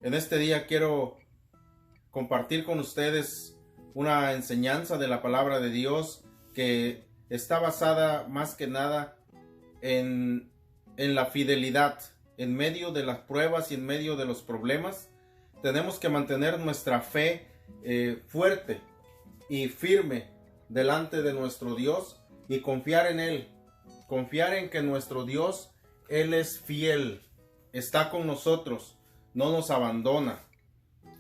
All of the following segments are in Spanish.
En este día quiero compartir con ustedes una enseñanza de la palabra de Dios que está basada más que nada en la fidelidad. En medio de las pruebas y en medio de los problemas, tenemos que mantener nuestra fe fuerte y firme delante de nuestro Dios y confiar en Él. Confiar en que nuestro Dios, Él es fiel, está con nosotros, no nos abandona.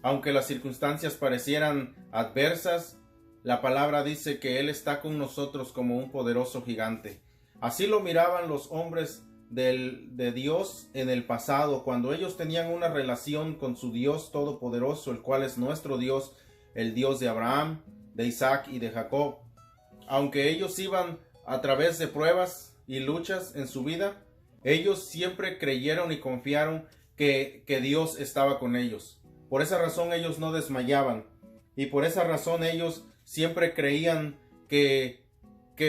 Aunque las circunstancias parecieran adversas, la palabra dice que Él está con nosotros como un poderoso gigante. Así lo miraban los hombres de Dios en el pasado, cuando ellos tenían una relación con su Dios todopoderoso, el cual es nuestro Dios, el Dios de Abraham, de Isaac y de Jacob. Aunque ellos iban a través de pruebas y luchas en su vida, ellos siempre creyeron y confiaron que Dios estaba con ellos. Por esa razón ellos no desmayaban, y por esa razón ellos siempre creían que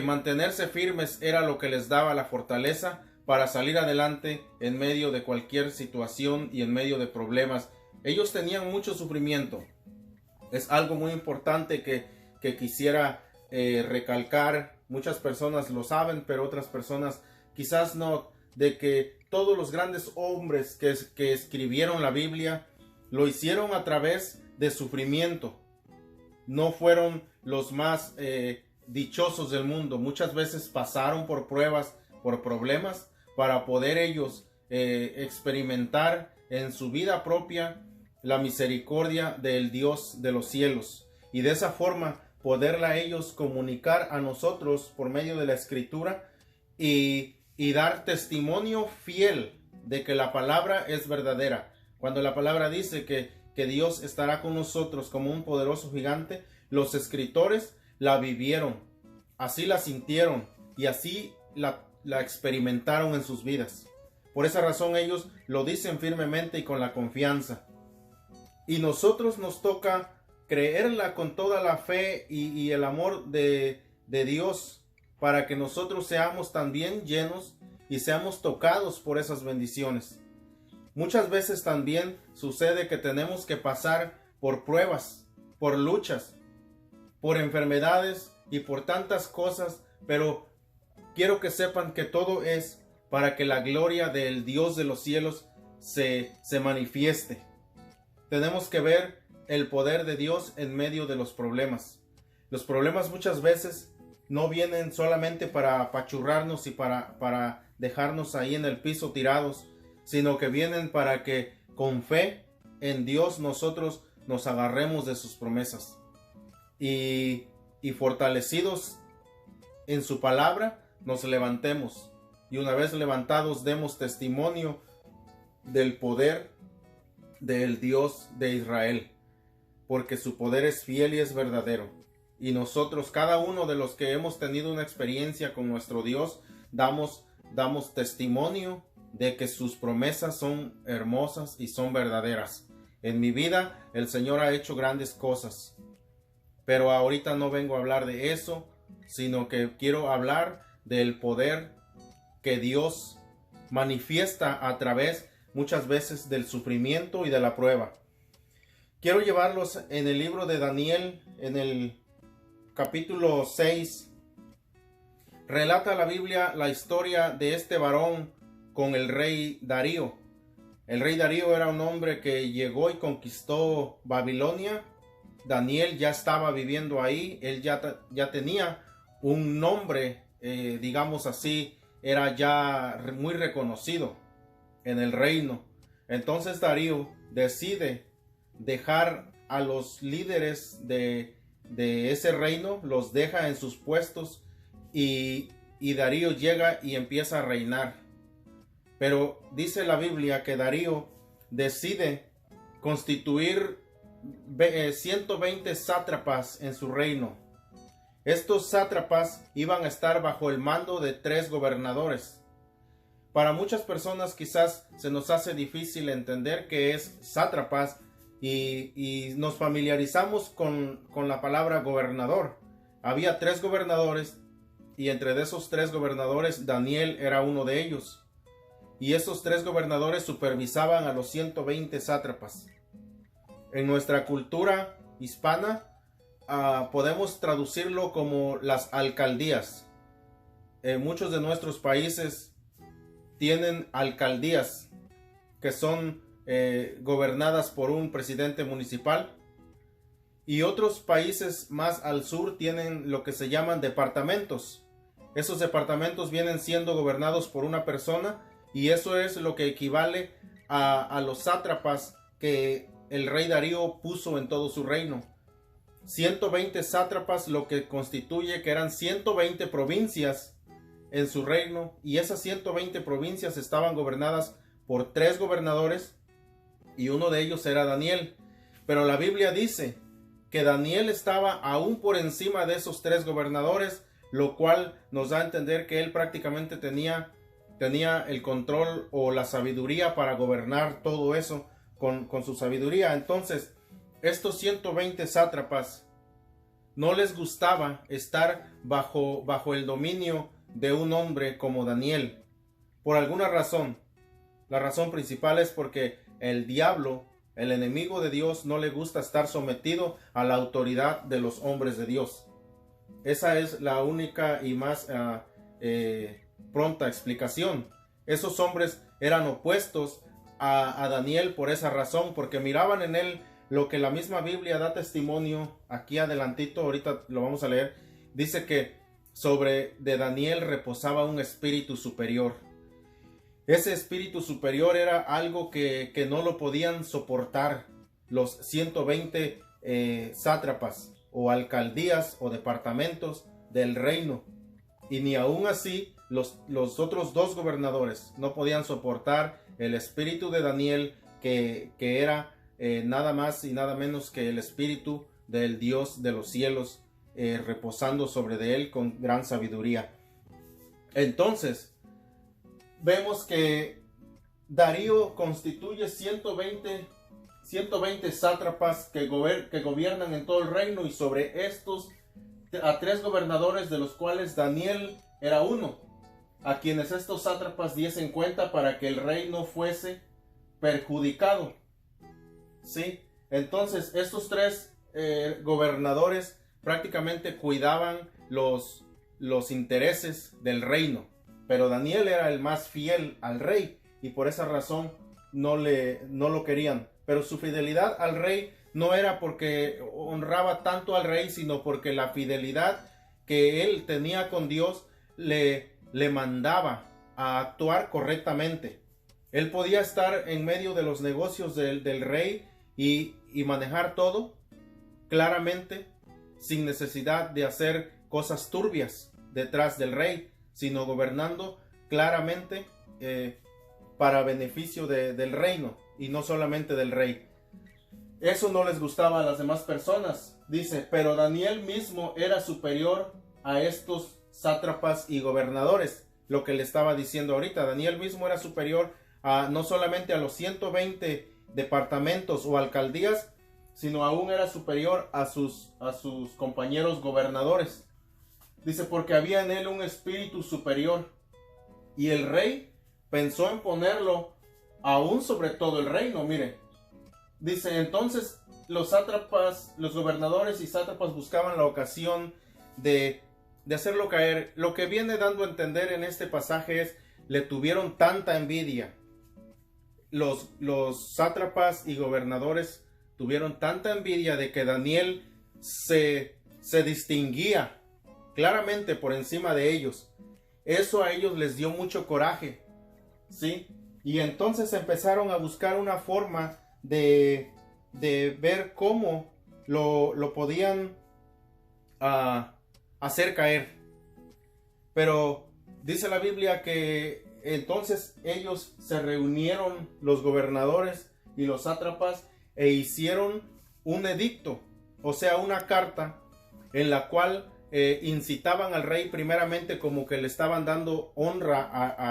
mantenerse firmes era lo que les daba la fortaleza para salir adelante en medio de cualquier situación y en medio de problemas. Ellos tenían mucho sufrimiento. Es algo muy importante que quisiera recalcar. Muchas personas lo saben, pero otras personas quizás no, de que todos los grandes hombres que escribieron la Biblia lo hicieron a través de sufrimiento. No fueron los más dichosos del mundo. Muchas veces pasaron por pruebas, por problemas, para poder ellos experimentar en su vida propia la misericordia del Dios de los cielos, y de esa forma poderla ellos comunicar a nosotros por medio de la Escritura y dar testimonio fiel de que la palabra es verdadera. Cuando la palabra dice que Dios estará con nosotros como un poderoso gigante, los escritores la vivieron, así la sintieron y así la experimentaron en sus vidas. Por esa razón ellos lo dicen firmemente y con la confianza. Y nosotros nos toca creerla con toda la fe y el amor de Dios, para que nosotros seamos también llenos y seamos tocados por esas bendiciones. Muchas veces también sucede que tenemos que pasar por pruebas, por luchas, por enfermedades y por tantas cosas, pero quiero que sepan que todo es para que la gloria del Dios de los cielos se manifieste. Tenemos que ver el poder de Dios en medio de los problemas. Los problemas muchas veces no vienen solamente para apachurrarnos y para dejarnos ahí en el piso tirados, sino que vienen para que con fe en Dios nosotros nos agarremos de sus promesas y fortalecidos en su palabra nos levantemos, y una vez levantados demos testimonio del poder del Dios de Israel, porque su poder es fiel y es verdadero. Y nosotros, cada uno de los que hemos tenido una experiencia con nuestro Dios, damos testimonio de que sus promesas son hermosas y son verdaderas. En mi vida el Señor ha hecho grandes cosas, pero ahorita no vengo a hablar de eso, sino que quiero hablar del poder que Dios manifiesta a través muchas veces del sufrimiento y de la prueba. Quiero llevarlos en el libro de Daniel, en el capítulo 6. Relata la Biblia la historia de este varón con el rey Darío. El rey Darío era un hombre que llegó y conquistó Babilonia. Daniel ya estaba viviendo ahí, él ya tenía un nombre, digamos así, era ya muy reconocido en el reino. Entonces Darío decide dejar a los líderes de ese reino, los deja en sus puestos y Darío llega y empieza a reinar. Pero dice la Biblia que Darío decide constituir 120 sátrapas en su reino. Estos sátrapas iban a estar bajo el mando de 3 gobernadores. Para muchas personas quizás se nos hace difícil entender qué es sátrapas y nos familiarizamos con la palabra gobernador. Había 3 gobernadores y entre esos 3 gobernadores Daniel era uno de ellos. Y esos 3 gobernadores supervisaban a los 120 sátrapas. En nuestra cultura hispana podemos traducirlo como las alcaldías. Muchos de nuestros países tienen alcaldías que son gobernadas por un presidente municipal, y otros países más al sur tienen lo que se llaman departamentos. Esos departamentos vienen siendo gobernados por una persona, y eso es lo que equivale a los sátrapas que el rey Darío puso en todo su reino. 120 sátrapas, lo que constituye que eran 120 provincias en su reino, y esas 120 provincias estaban gobernadas por 3 gobernadores, y uno de ellos era Daniel. Pero la Biblia dice que Daniel estaba aún por encima de esos 3 gobernadores, lo cual nos da a entender que él prácticamente tenía el control o la sabiduría para gobernar todo eso con su sabiduría. Entonces, estos 120 sátrapas no les gustaba estar bajo el dominio de un hombre como Daniel, por alguna razón. La razón principal es porque el diablo, el enemigo de Dios, no le gusta estar sometido a la autoridad de los hombres de Dios. Esa es la única y más pronta explicación. Esos hombres eran opuestos a Daniel por esa razón, porque miraban en él lo que la misma Biblia da testimonio. Aquí adelantito, ahorita lo vamos a leer, dice que de Daniel reposaba un espíritu superior. Ese espíritu superior era algo que no lo podían soportar los 120 sátrapas o alcaldías o departamentos del reino, y ni aún así los otros 2 gobernadores no podían soportar el espíritu de Daniel, que era nada más y nada menos que el espíritu del Dios de los cielos, reposando sobre de él con gran sabiduría. Entonces vemos que Darío constituye 120 sátrapas que gobiernan en todo el reino, y sobre estos a 3 gobernadores, de los cuales Daniel era uno, a quienes estos sátrapas diesen cuenta para que el rey no fuese perjudicado. ¿Sí? Entonces estos 3 gobernadores prácticamente cuidaban los intereses del reino, pero Daniel era el más fiel al rey, y por esa razón no lo querían. Pero su fidelidad al rey no era porque honraba tanto al rey, sino porque la fidelidad que él tenía con Dios le mandaba a actuar correctamente. Él podía estar en medio de los negocios del rey y manejar todo claramente, sin necesidad de hacer cosas turbias detrás del rey, sino gobernando claramente para beneficio del reino, y no solamente del rey. Eso no les gustaba a las demás personas. Dice, pero Daniel mismo era superior a estos sátrapas y gobernadores. Lo que le estaba diciendo ahorita, Daniel mismo era superior no solamente a los 120 departamentos o alcaldías, sino aún era superior a sus compañeros gobernadores. Dice, porque había en él un espíritu superior, y el rey pensó en ponerlo aún sobre todo el reino. Mire, dice, entonces los sátrapas, los gobernadores y sátrapas buscaban la ocasión de hacerlo caer. Lo que viene dando a entender en este pasaje es, le tuvieron tanta envidia. Los sátrapas y gobernadores tuvieron tanta envidia de que Daniel se distinguía claramente por encima de ellos. Eso a ellos les dio mucho coraje, ¿sí? Y entonces empezaron a buscar una forma de ver cómo lo podían hacer caer. Pero dice la Biblia que entonces ellos se reunieron, los gobernadores y los sátrapas, e hicieron un edicto, o sea, una carta en la cual incitaban al rey, primeramente como que le estaban dando honra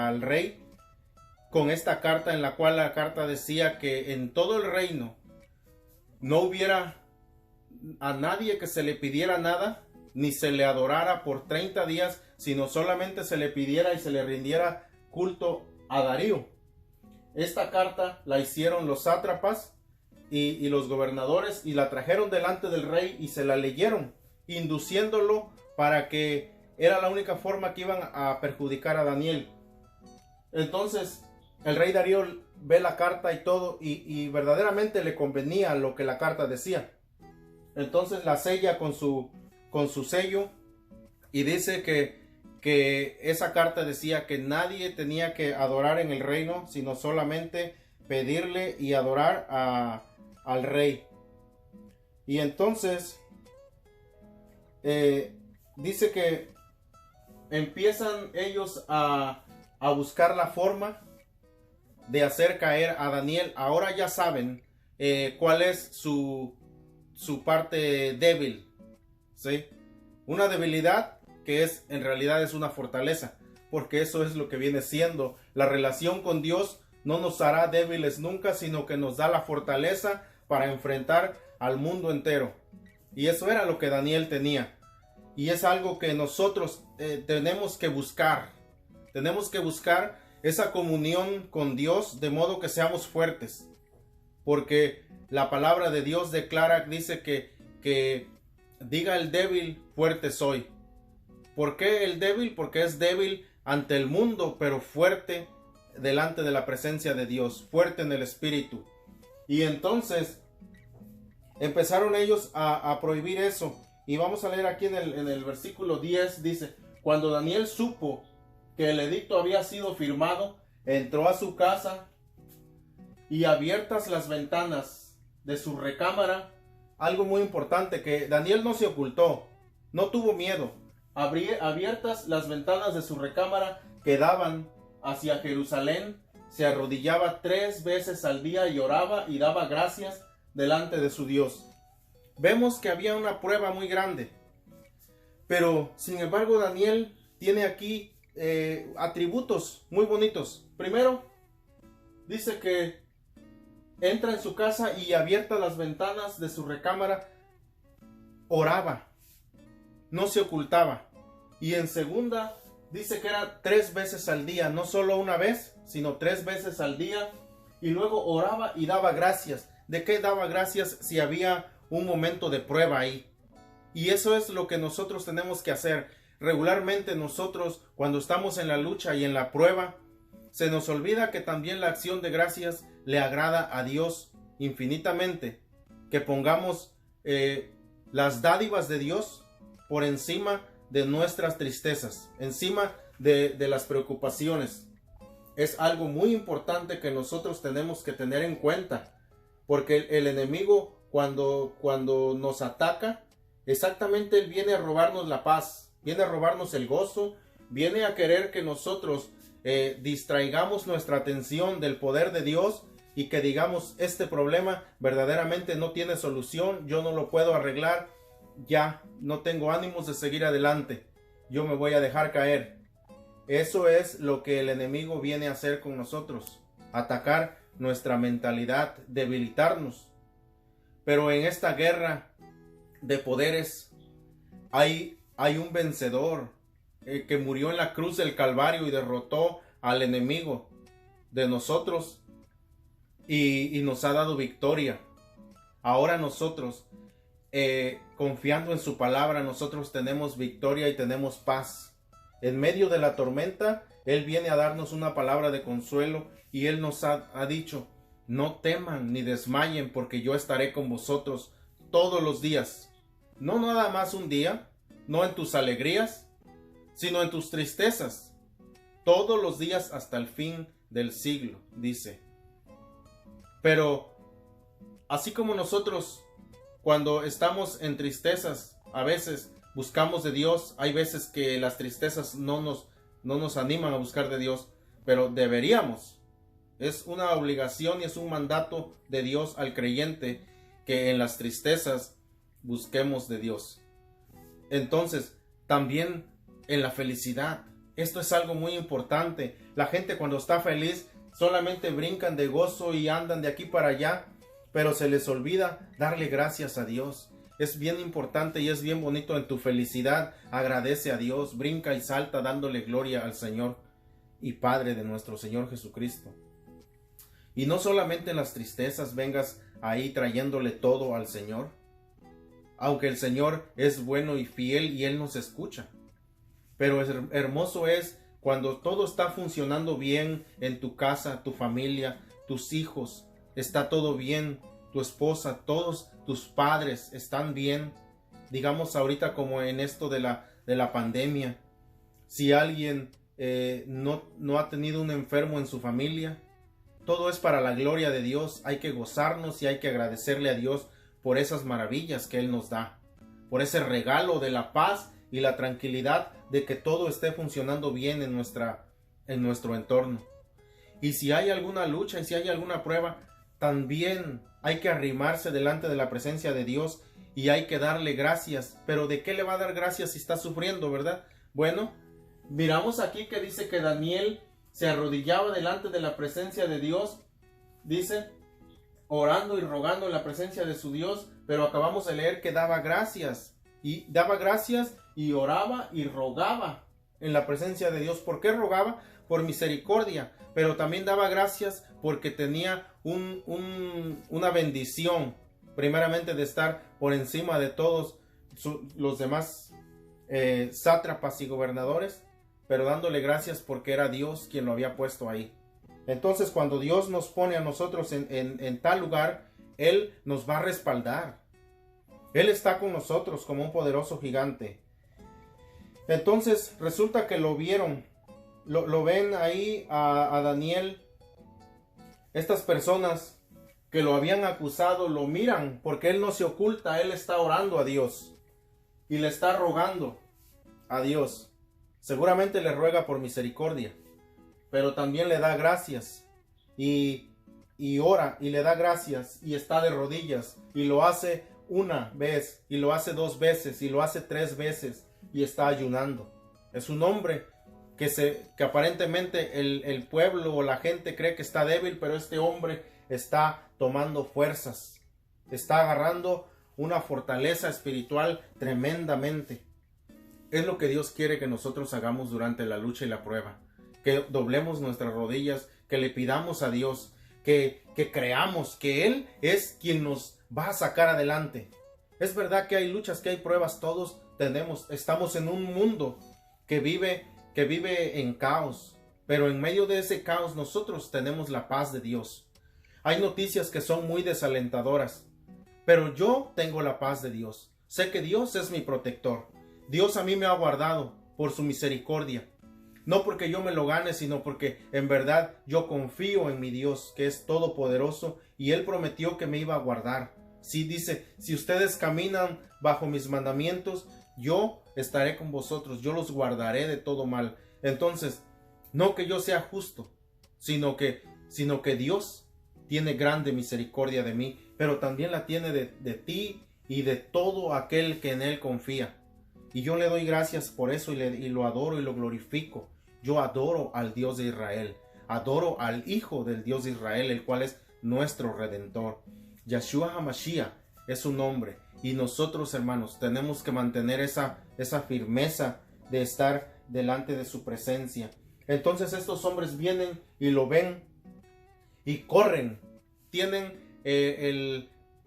al rey, con esta carta, en la cual la carta decía que en todo el reino no hubiera a nadie que se le pidiera nada, ni se le adorara por 30 días, sino solamente se le pidiera y se le rindiera culto a Darío. Esta carta la hicieron los sátrapas y los gobernadores y la trajeron delante del rey y se la leyeron, induciéndolo para que era la única forma que iban a perjudicar a Daniel. Entonces el rey Darío ve la carta y todo, y verdaderamente le convenía lo que la carta decía. Entonces la sella con su sello, y dice que esa carta decía que nadie tenía que adorar en el reino, sino solamente pedirle y adorar al rey. Y entonces dice que empiezan ellos a buscar la forma de hacer caer a Daniel. Ahora ya saben cuál es su parte débil, ¿sí? Una debilidad que en realidad es una fortaleza, porque eso es lo que viene siendo. La relación con Dios no nos hará débiles nunca, sino que nos da la fortaleza para enfrentar al mundo entero. Y eso era lo que Daniel tenía. Y es algo que nosotros tenemos que buscar. Tenemos que buscar esa comunión con Dios, de modo que seamos fuertes. Porque la palabra de Dios dice que diga el débil, fuerte soy. ¿Por qué el débil? Porque es débil ante el mundo, pero fuerte delante de la presencia de Dios, fuerte en el espíritu. Y entonces empezaron ellos a prohibir eso. Y vamos a leer aquí en el versículo 10, dice: cuando Daniel supo que el edicto había sido firmado, entró a su casa, y abiertas las ventanas de su recámara, algo muy importante, que Daniel no se ocultó, no tuvo miedo. Abiertas las ventanas de su recámara que daban hacia Jerusalén, se arrodillaba 3 veces al día y oraba y daba gracias delante de su Dios. Vemos que había una prueba muy grande, pero sin embargo Daniel tiene aquí atributos muy bonitos. Primero, dice que entra en su casa y abiertas las ventanas de su recámara, oraba, no se ocultaba. Y en segunda, dice que era 3 veces al día, no solo una vez, sino 3 veces al día. Y luego oraba y daba gracias. ¿De qué daba gracias si había un momento de prueba ahí? Y eso es lo que nosotros tenemos que hacer. Regularmente nosotros, cuando estamos en la lucha y en la prueba, se nos olvida que también la acción de gracias le agrada a Dios infinitamente. Que pongamos las dádivas de Dios por encima de nuestras tristezas, encima de las preocupaciones. Es algo muy importante que nosotros tenemos que tener en cuenta, porque el enemigo cuando nos ataca, exactamente él viene a robarnos la paz, viene a robarnos el gozo, viene a querer que nosotros distraigamos nuestra atención del poder de Dios y que digamos: este problema verdaderamente no tiene solución, yo no lo puedo arreglar, ya no tengo ánimos de seguir adelante, yo me voy a dejar caer. Eso es lo que el enemigo viene a hacer con nosotros, atacar nuestra mentalidad, debilitarnos. Pero en esta guerra de poderes hay un vencedor que murió en la cruz del Calvario y derrotó al enemigo de nosotros y nos ha dado victoria. Ahora nosotros, confiando en su palabra, nosotros tenemos victoria y tenemos paz. En medio de la tormenta, Él viene a darnos una palabra de consuelo y Él nos ha dicho: no teman ni desmayen, porque yo estaré con vosotros todos los días. No nada más un día, no en tus alegrías, sino en tus tristezas. Todos los días hasta el fin del siglo, dice. Pero así como nosotros, cuando estamos en tristezas, a veces buscamos de Dios, hay veces que las tristezas no nos animan a buscar de Dios, pero deberíamos. Es una obligación y es un mandato de Dios al creyente que en las tristezas busquemos de Dios. Entonces, también en la felicidad. Esto es algo muy importante. La gente cuando está feliz solamente brincan de gozo y andan de aquí para allá, pero se les olvida darle gracias a Dios. Es bien importante y es bien bonito en tu felicidad. Agradece a Dios, brinca y salta dándole gloria al Señor y Padre de nuestro Señor Jesucristo. Y no solamente en las tristezas vengas ahí trayéndole todo al Señor. Aunque el Señor es bueno y fiel y Él nos escucha. Pero hermoso es cuando todo está funcionando bien en tu casa, tu familia, tus hijos, está todo bien, tu esposa, todos tus padres están bien. Digamos ahorita como en esto de la pandemia, si alguien no ha tenido un enfermo en su familia, todo es para la gloria de Dios. Hay que gozarnos y hay que agradecerle a Dios por esas maravillas que Él nos da, por ese regalo de la paz y la tranquilidad de que todo esté funcionando bien en nuestro entorno. Y si hay alguna lucha y si hay alguna prueba, también hay que arrimarse delante de la presencia de Dios y hay que darle gracias. Pero ¿de qué le va a dar gracias si está sufriendo, verdad? Bueno, miramos aquí que dice que Daniel se arrodillaba delante de la presencia de Dios, dice, orando y rogando en la presencia de su Dios, pero acabamos de leer que daba gracias y oraba y rogaba en la presencia de Dios. ¿Por qué rogaba? Por misericordia, pero también daba gracias porque tenía una bendición, primeramente de estar por encima de todos los demás sátrapas y gobernadores, pero dándole gracias porque era Dios quien lo había puesto ahí. Entonces, cuando Dios nos pone a nosotros en tal lugar, Él nos va a respaldar. Él está con nosotros como un poderoso gigante. Entonces, resulta que lo vieron, lo ven ahí a Daniel. Estas personas que lo habían acusado lo miran porque Él no se oculta, Él está orando a Dios y le está rogando a Dios. Seguramente le ruega por misericordia, pero también le da gracias y ora y le da gracias y está de rodillas y lo hace una vez y lo hace 2 veces y lo hace 3 veces y está ayunando. Es un hombre que aparentemente el pueblo o la gente cree que está débil, pero este hombre está tomando fuerzas, está agarrando una fortaleza espiritual tremendamente. Es lo que Dios quiere que nosotros hagamos durante la lucha y la prueba, que doblemos nuestras rodillas, que le pidamos a Dios, que creamos que Él es quien nos va a sacar adelante. Es verdad que hay luchas, que hay pruebas, todos estamos en un mundo que vive en caos, pero en medio de ese caos nosotros tenemos la paz de Dios. Hay noticias que son muy desalentadoras, pero yo tengo la paz de Dios. Sé que Dios es mi protector. Dios a mí me ha guardado por su misericordia. No porque yo me lo gane, sino porque en verdad yo confío en mi Dios, que es todopoderoso, y Él prometió que me iba a guardar. Sí, dice, si ustedes caminan bajo mis mandamientos, yo estaré con vosotros, yo los guardaré de todo mal. Entonces, no que yo sea justo, sino que Dios tiene grande misericordia de mí, pero también la tiene de ti y de todo aquel que en Él confía. Y yo le doy gracias por eso y lo adoro y lo glorifico. Yo adoro al Dios de Israel, adoro al Hijo del Dios de Israel, el cual es nuestro Redentor. Yeshua HaMashiach es su nombre, y nosotros, hermanos, tenemos que mantener esa firmeza de estar delante de su presencia. Entonces estos hombres vienen y lo ven y corren, tienen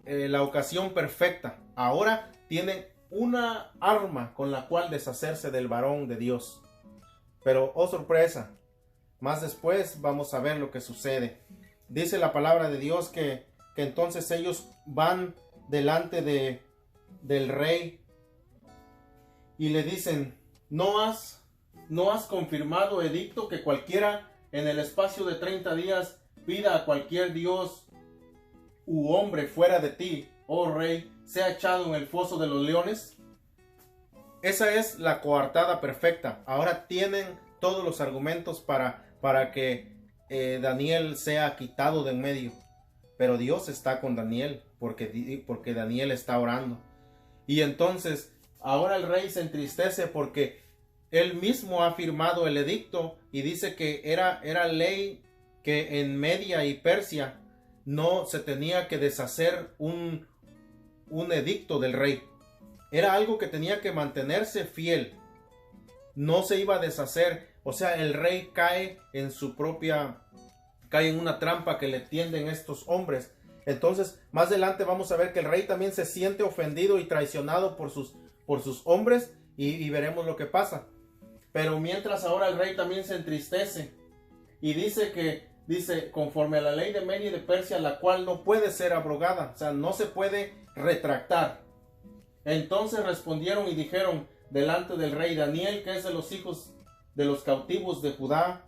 la ocasión perfecta. Ahora tienen una arma con la cual deshacerse del varón de Dios. Pero, oh sorpresa, más después vamos a ver lo que sucede. Dice la palabra de Dios que entonces ellos van delante del rey y le dicen, ¿no has confirmado edicto que cualquiera en el espacio de 30 días pida a cualquier dios u hombre fuera de ti, oh rey, sea echado en el foso de los leones? Esa es la coartada perfecta. Ahora tienen todos los argumentos para que Daniel sea quitado de en medio. Pero Dios está con Daniel porque Daniel está orando. Y entonces ahora el rey se entristece porque él mismo ha firmado el edicto y dice que era ley que en Media y Persia no se tenía que deshacer un edicto del rey. Era algo que tenía que mantenerse fiel. No se iba a deshacer. O sea, el rey cae en una trampa que le tienden estos hombres. Entonces, más adelante vamos a ver que el rey también se siente ofendido y traicionado por sus hombres y veremos lo que pasa. Pero mientras ahora el rey también se entristece y dice, conforme a la ley de Media y de Persia, la cual no puede ser abrogada, o sea, no se puede retractar. Entonces respondieron y dijeron delante del rey: Daniel, que es de los hijos de los cautivos de Judá,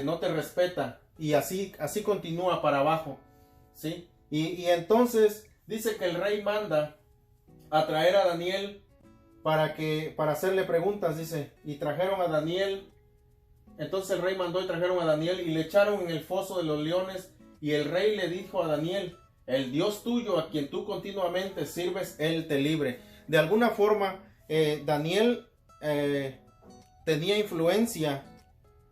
no te respeta. Y así continúa para abajo, ¿sí? Y entonces dice que el rey manda a traer a Daniel para hacerle preguntas, dice, y trajeron a Daniel. Entonces el rey mandó y trajeron a Daniel y le echaron en el foso de los leones. Y el rey le dijo a Daniel: el Dios tuyo, a quien tú continuamente sirves, él te libre. De alguna forma, Daniel tenía influencia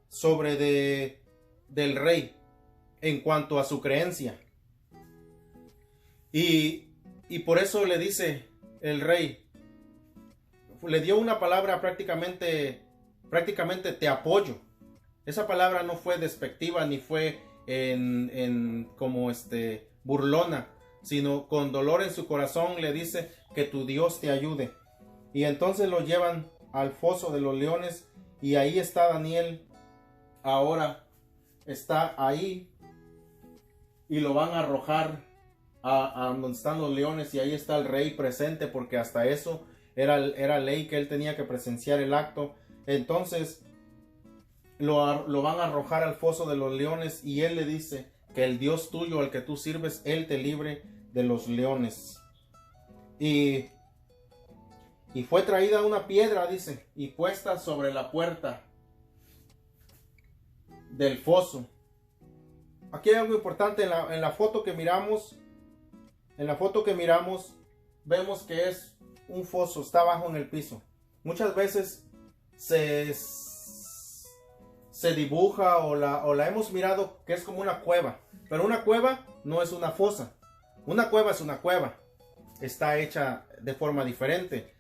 sobre del rey en cuanto a su creencia. Y por eso le dice el rey, le dio una palabra prácticamente te apoyo. Esa palabra no fue despectiva ni fue como burlona, sino con dolor en su corazón le dice que tu Dios te ayude. Y entonces lo llevan al foso de los leones y ahí está Daniel. Ahora está ahí y lo van a arrojar a donde están los leones, y ahí está el rey presente, porque hasta eso era ley que él tenía que presenciar el acto. Entonces lo van a arrojar al foso de los leones y él le dice que el Dios tuyo, al que tú sirves, él te libre de los leones. Y fue traída una piedra, dice, y puesta sobre la puerta del foso. Aquí hay algo importante en la foto que miramos. En la foto que miramos vemos que es un foso, está abajo en el piso. Muchas veces se dibuja o la hemos mirado que es como una cueva, pero una cueva no es una fosa. Una cueva es una cueva, está hecha de forma diferente.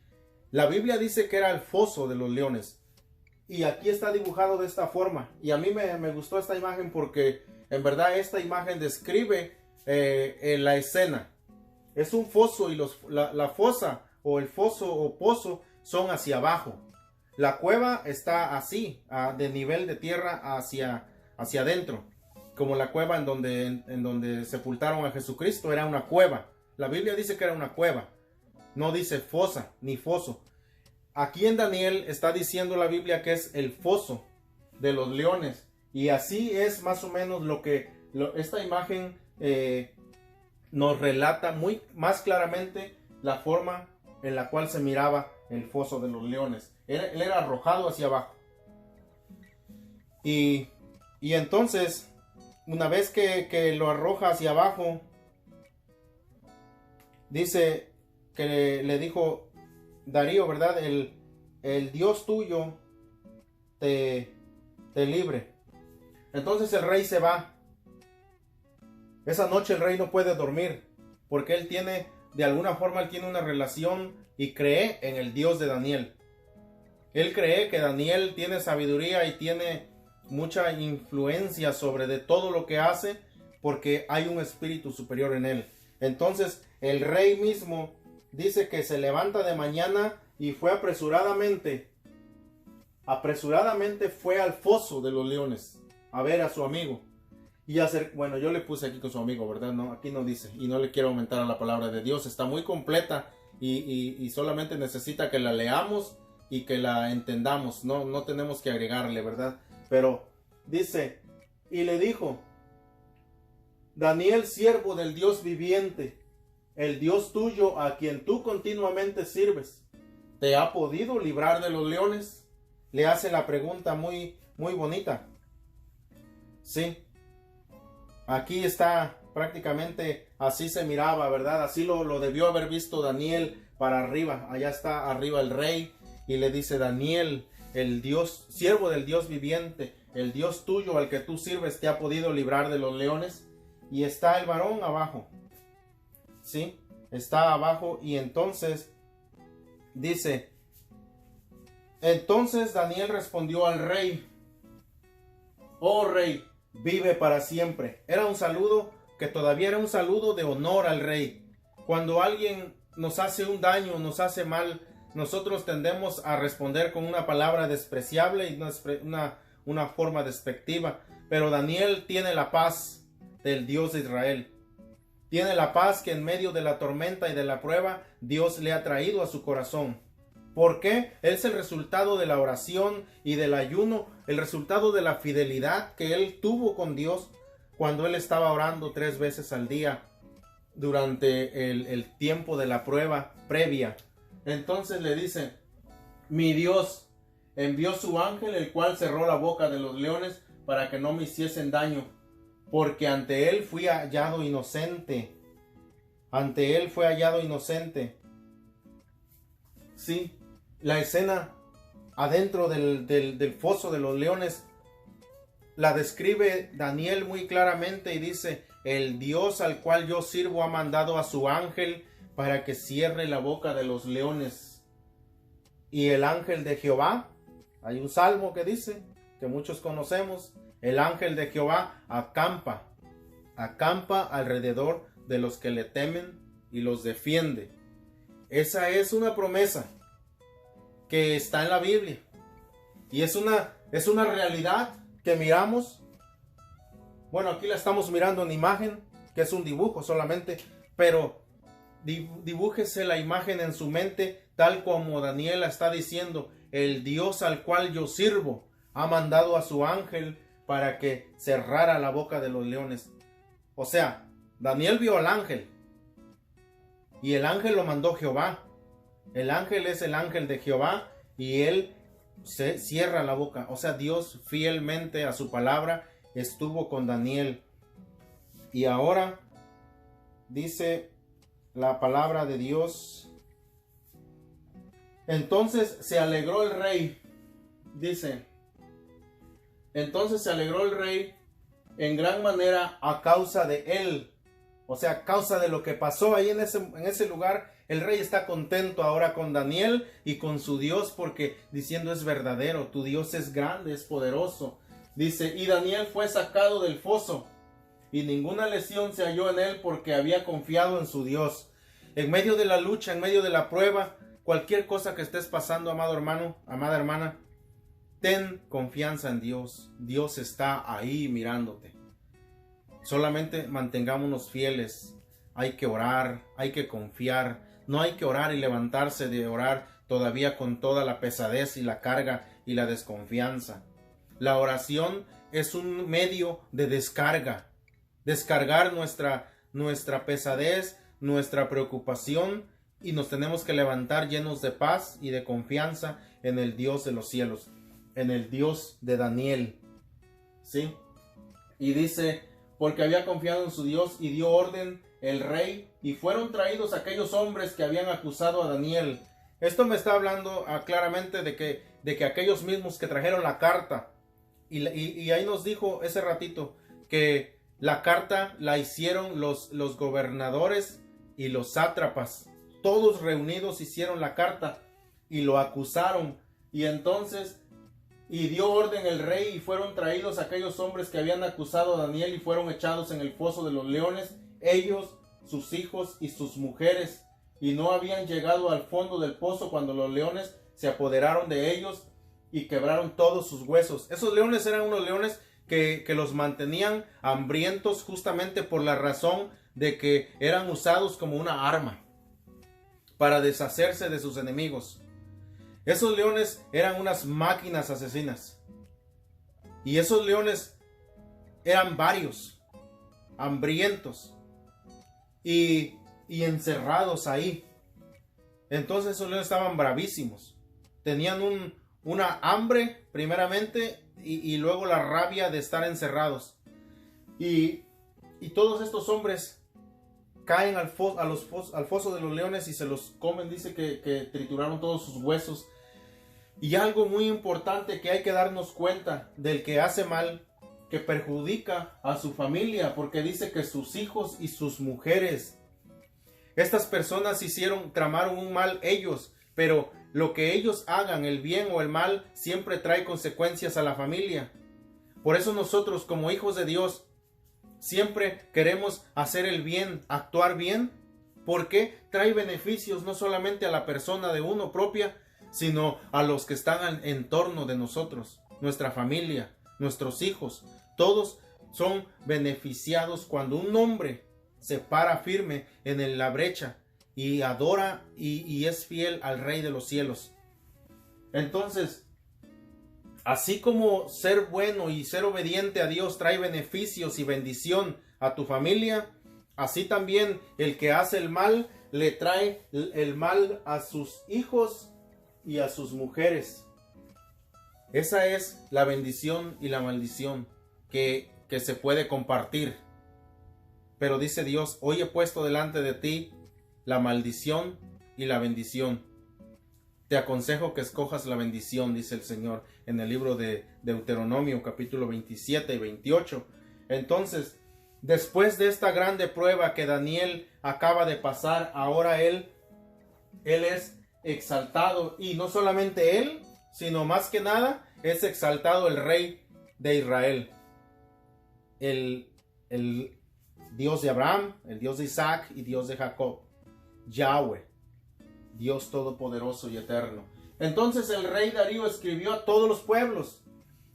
La Biblia dice que era el foso de los leones, y aquí está dibujado de esta forma. Y a mí me gustó esta imagen porque en verdad esta imagen describe la escena. Es un foso y la fosa o el foso o pozo son hacia abajo. La cueva está así, de nivel de tierra hacia adentro. Como la cueva en donde sepultaron a Jesucristo, era una cueva. La Biblia dice que era una cueva. No dice fosa ni foso. Aquí en Daniel está diciendo la Biblia que es el foso de los leones. Y así es más o menos esta imagen nos relata más claramente la forma en la cual se miraba el foso de los leones. Él era arrojado hacia abajo. Y entonces, una vez que lo arroja hacia abajo, dice que le dijo Darío, ¿verdad? El Dios tuyo te libre. Entonces el rey se va. Esa noche el rey no puede dormir porque de alguna forma él tiene una relación y cree en el Dios de Daniel. Él cree que Daniel tiene sabiduría y tiene mucha influencia sobre de todo lo que hace, porque hay un espíritu superior en él. Entonces el rey mismo dice que se levanta de mañana y fue apresuradamente fue al foso de los leones a ver a su amigo. Bueno, yo le puse aquí con su amigo, ¿verdad? No, aquí no dice, y no le quiero aumentar a la palabra de Dios. Está muy completa y solamente necesita que la leamos y que la entendamos. No tenemos que agregarle, ¿verdad? Pero dice, y le dijo: Daniel, siervo del Dios viviente, el Dios tuyo, a quien tú continuamente sirves, ¿te ha podido librar de los leones? Le hace la pregunta muy, muy bonita. Sí. Aquí está prácticamente así se miraba, ¿verdad? Así lo debió haber visto Daniel para arriba. Allá está arriba el rey y le dice: Daniel, el Dios, siervo del Dios viviente, el Dios tuyo al que tú sirves, ¿te ha podido librar de los leones? Y está el varón abajo. ¿Sí? Está abajo y entonces dice: entonces Daniel respondió al rey: oh rey, vive para siempre. Era un saludo que todavía era un saludo de honor al rey. Cuando alguien nos hace un daño, nos hace mal, nosotros tendemos a responder con una palabra despreciable y una forma despectiva. Pero Daniel tiene la paz del Dios de Israel. Tiene la paz que en medio de la tormenta y de la prueba Dios le ha traído a su corazón. ¿Por qué? Es el resultado de la oración y del ayuno, el resultado de la fidelidad que él tuvo con Dios cuando él estaba orando 3 veces al día durante el tiempo de la prueba previa. Entonces le dice: mi Dios envió su ángel, el cual cerró la boca de los leones para que no me hiciesen daño, porque ante él fui hallado inocente. Ante él fue hallado inocente. Sí, la escena adentro del foso de los leones la describe Daniel muy claramente y dice: el Dios al cual yo sirvo ha mandado a su ángel para que cierre la boca de los leones. Y el ángel de Jehová, hay un salmo que dice, que muchos conocemos, el ángel de Jehová acampa alrededor de los que le temen y los defiende. Esa es una promesa que está en la Biblia y es una realidad que miramos. Bueno, aquí la estamos mirando en imagen, que es un dibujo solamente, pero dibújese la imagen en su mente tal como Daniel está diciendo: el Dios al cual yo sirvo ha mandado a su ángel para que cerrara la boca de los leones. O sea, Daniel vio al ángel y el ángel lo mandó Jehová. El ángel es el ángel de Jehová y él se cierra la boca. O sea, Dios fielmente a su palabra estuvo con Daniel. Y ahora dice la palabra de Dios: entonces se alegró el rey. Dice: entonces se alegró el rey en gran manera a causa de él. O sea, a causa de lo que pasó ahí en ese lugar. El rey está contento ahora con Daniel y con su Dios, porque diciendo: es verdadero, tu Dios es grande, es poderoso. Dice: y Daniel fue sacado del foso y ninguna lesión se halló en él, porque había confiado en su Dios. En medio de la lucha, en medio de la prueba, cualquier cosa que estés pasando, amado hermano, amada hermana, ten confianza en Dios. Dios está ahí mirándote. Solamente mantengámonos fieles. Hay que orar, hay que confiar. No hay que orar y levantarse de orar todavía con toda la pesadez y la carga y la desconfianza. La oración es un medio de descarga. Descargar nuestra pesadez, nuestra preocupación, y nos tenemos que levantar llenos de paz y de confianza en el Dios de los cielos, en el Dios de Daniel. ¿Sí? Y dice: porque había confiado en su Dios, y dio orden el rey, y fueron traídos aquellos hombres que habían acusado a Daniel. Esto me está hablando claramente de que aquellos mismos que trajeron la carta, y ahí nos dijo ese ratito que la carta la hicieron los gobernadores y los sátrapas. Todos reunidos hicieron la carta y lo acusaron. Y entonces, y dio orden el rey, y fueron traídos aquellos hombres que habían acusado a Daniel, y fueron echados en el foso de los leones, ellos, sus hijos y sus mujeres. Y no habían llegado al fondo del pozo cuando los leones se apoderaron de ellos y quebraron todos sus huesos. Esos leones eran unos leones que los mantenían hambrientos, justamente por la razón de que eran usados como una arma para deshacerse de sus enemigos. Esos leones eran unas máquinas asesinas. Y esos leones eran varios, hambrientos y encerrados ahí. Entonces esos leones estaban bravísimos. Tenían una hambre primeramente y luego la rabia de estar encerrados. Y todos estos hombres caen al foso de los leones y se los comen. Dice que trituraron todos sus huesos. Y algo muy importante que hay que darnos cuenta del que hace mal, que perjudica a su familia, porque dice que sus hijos y sus mujeres, estas personas tramaron un mal ellos, pero lo que ellos hagan, el bien o el mal, siempre trae consecuencias a la familia. Por eso nosotros, como hijos de Dios, siempre queremos hacer el bien, actuar bien, porque trae beneficios no solamente a la persona de uno propia, sino a los que están en torno de nosotros, nuestra familia, nuestros hijos. Todos son beneficiados cuando un hombre se para firme en la brecha y adora y es fiel al Rey de los cielos. Entonces, así como ser bueno y ser obediente a Dios trae beneficios y bendición a tu familia, así también el que hace el mal le trae el mal a sus hijos y a sus mujeres. Esa es la bendición y la maldición que se puede compartir. Pero dice Dios, hoy he puesto delante de ti la maldición y la bendición. Te aconsejo que escojas la bendición, dice el Señor en el libro de Deuteronomio, capítulo 27 y 28. Entonces, después de esta grande prueba que Daniel acaba de pasar, ahora él es exaltado, y no solamente él, sino más que nada es exaltado el Rey de Israel, el Dios de Abraham, el Dios de Isaac y Dios de Jacob, Yahweh, Dios todopoderoso y eterno. Entonces el rey Darío escribió a todos los pueblos.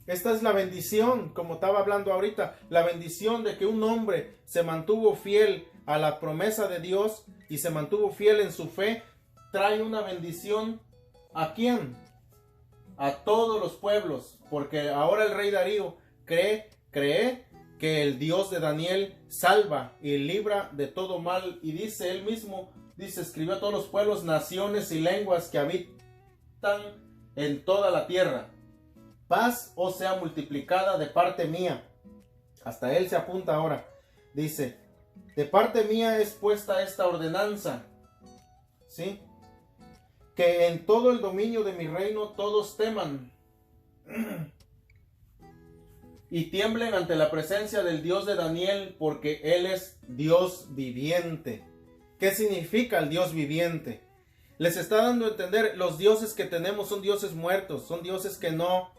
Esta es la bendición, como estaba hablando ahorita, la bendición de que un hombre se mantuvo fiel a la promesa de Dios y se mantuvo fiel en su fe, trae una bendición. ¿A quién? A todos los pueblos, porque ahora el rey Darío cree que el Dios de Daniel salva y libra de todo mal, y dice él mismo, escribió a todos los pueblos, naciones y lenguas que habitan en toda la tierra. Paz os sea multiplicada de parte mía. Hasta él se apunta ahora. Dice, de parte mía es puesta esta ordenanza, ¿sí? Que en todo el dominio de mi reino todos teman y tiemblen ante la presencia del Dios de Daniel, porque Él es Dios viviente. ¿Qué significa el Dios viviente? Les está dando a entender, los dioses que tenemos son dioses muertos, son dioses que no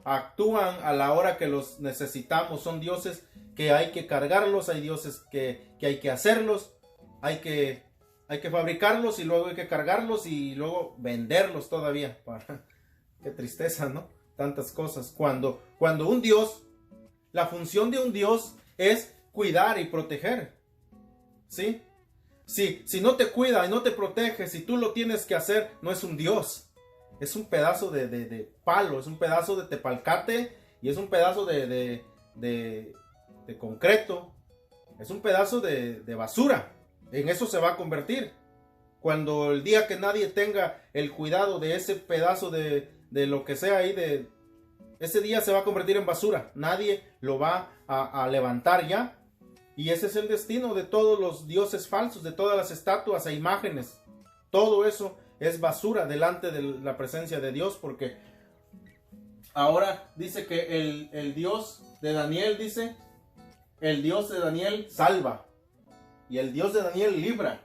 actúan a la hora que los necesitamos, son dioses que hay que cargarlos, hay dioses que hay que hacerlos, hay que fabricarlos y luego hay que cargarlos y luego venderlos todavía. Qué tristeza, ¿no? Tantas cosas. Cuando un Dios, la función de un Dios es cuidar y proteger, ¿sí? Si no te cuida y no te protege, si tú lo tienes que hacer, no es un Dios. Es un pedazo de palo, es un pedazo de tepalcate y es un pedazo de concreto. Es un pedazo de basura. En eso se va a convertir. Cuando el día que nadie tenga el cuidado de ese pedazo de lo que sea ahí, ese día se va a convertir en basura. Nadie lo va a levantar ya. Y ese es el destino de todos los dioses falsos, de todas las estatuas e imágenes. Todo eso es basura delante de la presencia de Dios, porque ahora dice que el Dios de Daniel, dice, el Dios de Daniel salva, y el Dios de Daniel libra,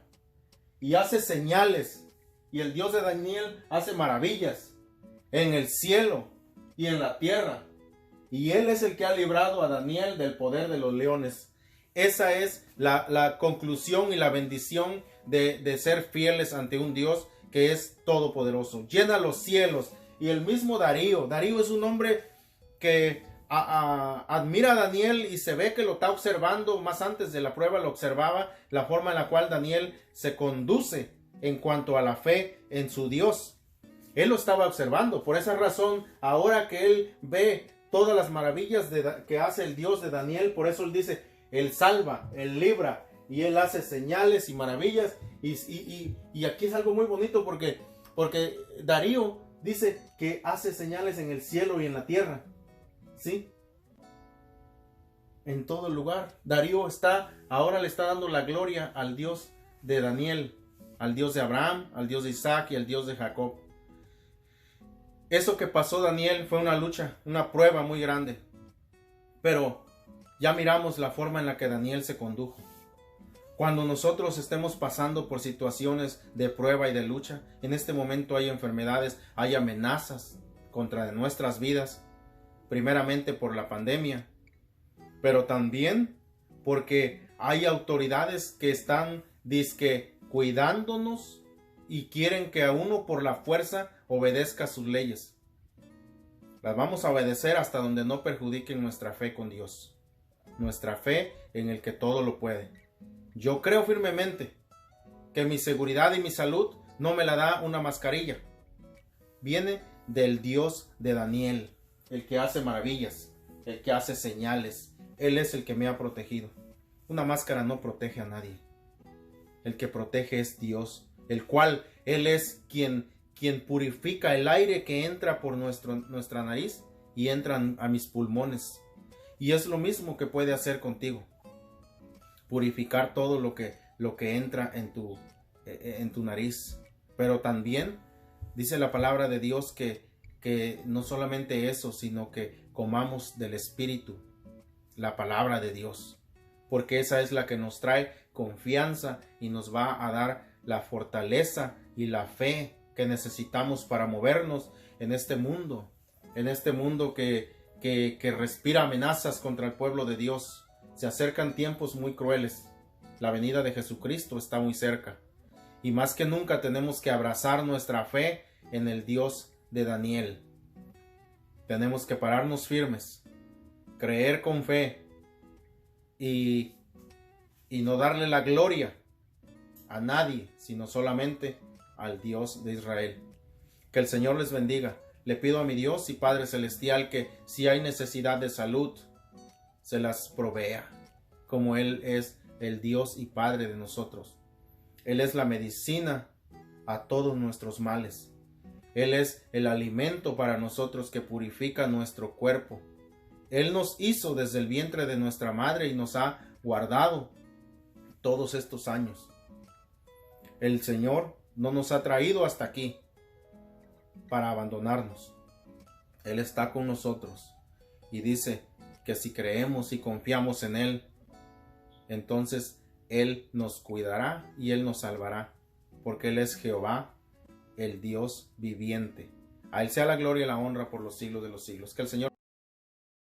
y hace señales, y el Dios de Daniel hace maravillas en el cielo y en la tierra, y Él es el que ha librado a Daniel del poder de los leones. Esa es la conclusión y la bendición de ser fieles ante un Dios que es todopoderoso. Llena los cielos. Y el mismo Darío es un hombre que admira a Daniel y se ve que lo está observando. Más antes de la prueba lo observaba, la forma en la cual Daniel se conduce en cuanto a la fe en su Dios. Él lo estaba observando. Por esa razón, ahora que él ve todas las maravillas que hace el Dios de Daniel, por eso él dice, Él salva, Él libra y Él hace señales y maravillas. Y aquí es algo muy bonito porque Darío dice que hace señales en el cielo y en la tierra, ¿sí? En todo lugar. Darío ahora le está dando la gloria al Dios de Daniel, al Dios de Abraham, al Dios de Isaac y al Dios de Jacob. Eso que pasó Daniel fue una lucha, una prueba muy grande. Pero ya miramos la forma en la que Daniel se condujo. Cuando nosotros estemos pasando por situaciones de prueba y de lucha, en este momento hay enfermedades, hay amenazas contra nuestras vidas, primeramente por la pandemia, pero también porque hay autoridades que están dizque cuidándonos y quieren que a uno por la fuerza obedezca sus leyes. Las vamos a obedecer hasta donde no perjudiquen nuestra fe con Dios, nuestra fe en el que todo lo puede. Yo creo firmemente que mi seguridad y mi salud no me la da una mascarilla. Viene del Dios de Daniel, el que hace maravillas, el que hace señales. Él es el que me ha protegido. Una máscara no protege a nadie. El que protege es Dios, el cual Él es quien purifica el aire que entra por nuestra nariz y entra a mis pulmones. Y es lo mismo que puede hacer contigo. Purificar todo lo que entra en tu nariz. Pero también dice la palabra de Dios que no solamente eso, sino que comamos del Espíritu, la palabra de Dios. Porque esa es la que nos trae confianza y nos va a dar la fortaleza y la fe que necesitamos para movernos en este mundo que respira amenazas contra el pueblo de Dios. Se acercan tiempos muy crueles. La venida de Jesucristo está muy cerca. Y más que nunca tenemos que abrazar nuestra fe en el Dios de Daniel. Tenemos que pararnos firmes, creer con fe y no darle la gloria a nadie, sino solamente al Dios de Israel. Que el Señor les bendiga. Le pido a mi Dios y Padre Celestial que si hay necesidad de salud, se las provea, como Él es el Dios y Padre de nosotros. Él es la medicina a todos nuestros males. Él es el alimento para nosotros que purifica nuestro cuerpo. Él nos hizo desde el vientre de nuestra madre y nos ha guardado todos estos años. El Señor no nos ha traído hasta aquí para abandonarnos. Él está con nosotros y dice que si creemos y confiamos en Él, entonces Él nos cuidará y Él nos salvará, porque Él es Jehová, el Dios viviente. A Él sea la gloria y la honra por los siglos de los siglos. Que el Señor